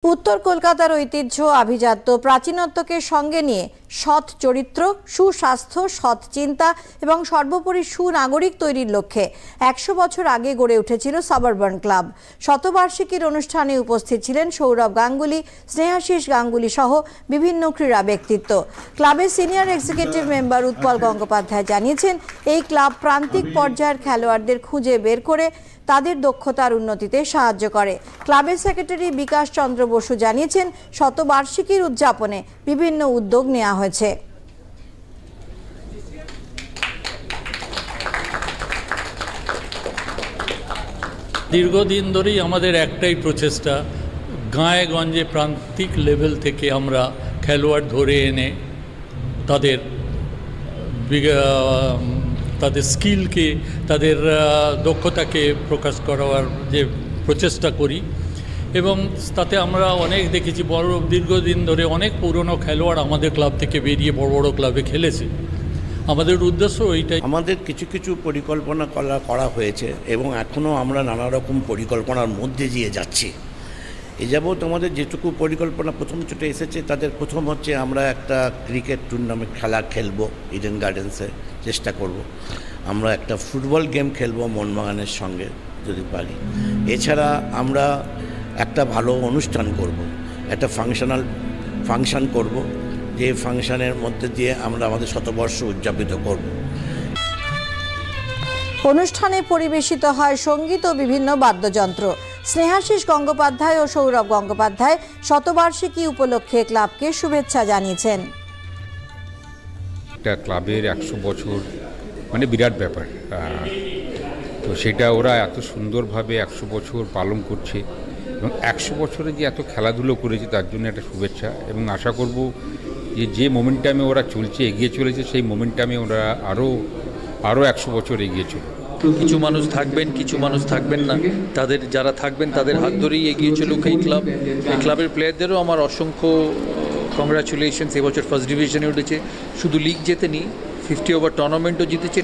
उत्तर कलकातार ऐतिह्य अभिजात्य प्राचीनत्वके संगे निये सৎ चरित्र सुस्वास्थ्य सৎ चिंता एवं सर्वोपरि सुनागरिक तैरिर लक्ष्ये 100 बछर आगे गड़े उठेছিল সাবারবান क्लाब। शतबार्षिकीर अनुष्ठाने उपस्थित छिलेन सौरभ गांगुली, स्नेहाशीष गांगुली सह विभिन्न क्रीड़ा व्यक्तित्व। क्लाबेर सिनियर एक्सिकिउटिव मेम्बर उत्पल गंगोपाध्याय जानिয়েছেন এই क्लाब प्रांतिक पर्यायर खेलोयाड़देर खुঁজে बेर करे তাদের দক্ষতার উন্নতিতে সাহায্য করে। ক্লাবের সেক্রেটারি বিকাশ চন্দ্র বসু জানিয়েছেন শতবার্ষিকীর উদযাপনে বিভিন্ন উদ্যোগ নেওয়া হয়েছে। দীর্ঘদিন ধরেই আমাদের একটাই প্রচেষ্টা, গাঁয়ে গঞ্জে প্রান্তিক লেভেল থেকে আমরা খেলোয়াড় ধরে এনে তাদের স্কিলকে তাদের দক্ষতাকে প্রকাশ করার যে প্রচেষ্টা করি এবং তাতে আমরা অনেক দেখেছি দীর্ঘদিন ধরে অনেক পুরনো খেলোয়াড় আমাদের ক্লাব থেকে বেরিয়ে বড় বড় ক্লাবে খেলেছে। আমাদের উদ্দেশ্য ওইটাই। আমাদের কিছু কিছু পরিকল্পনা করা হয়েছে এবং এখনও আমরা নানা রকম পরিকল্পনার মধ্যে দিয়ে যাচ্ছি। এ যাবৎ আমাদের যেটুকু পরিকল্পনা প্রথম ছোটো এসেছে তাদের প্রথম হচ্ছে আমরা একটা ক্রিকেট টুর্নামেন্ট খেলবো ইডেন গার্ডেন্সে, চেষ্টা করব। আমরা একটা ফুটবল গেম খেলবো মোহনবাগানের সঙ্গে যদি পারি। এছাড়া আমরা একটা ভালো অনুষ্ঠান করব, একটা ফাংশন করব, যে ফাংশনের মধ্যে দিয়ে আমরা আমাদের শতবর্ষ উদযাপিত করব। অনুষ্ঠানে পরিবেশিত হয় সঙ্গীত ও বিভিন্ন বাদ্যযন্ত্র। স্নেহাশিস গঙ্গোপাধ্যায় ও সৌরভ গঙ্গোপাধ্যায় শতবার্ষিকী উপলক্ষে ক্লাবকে শুভেচ্ছা জানিয়েছেন। একটা ক্লাবের 100 বছর মানে বিরাট ব্যাপার, তো সেটা ওরা এত সুন্দরভাবে 100 বছর পালন করছে এবং 100 বছরে যে এত খেলাধুলো করেছে তার জন্য একটা শুভেচ্ছা এবং আশা করব যে মোমেন্টামে ওরা চলছে, এগিয়ে চলেছে, সেই মোমেন্টামে ওরা আরও 100 বছর এগিয়ে চলবে। কিছু মানুষ থাকবেন, কিছু মানুষ থাকবেন না, তাদের যারা থাকবেন তাদের হাত ধরেই এগিয়ে চলুক এই ক্লাব। এই ক্লাবের প্লেয়ারদেরও আমার অসংখ্য কংগ্রাচুলেশনস। এবছর ফার্স্ট ডিভিশনে উঠেছে, শুধু লিগ জেতেনি, 50 ওভার টুর্নামেন্টও জিতেছে।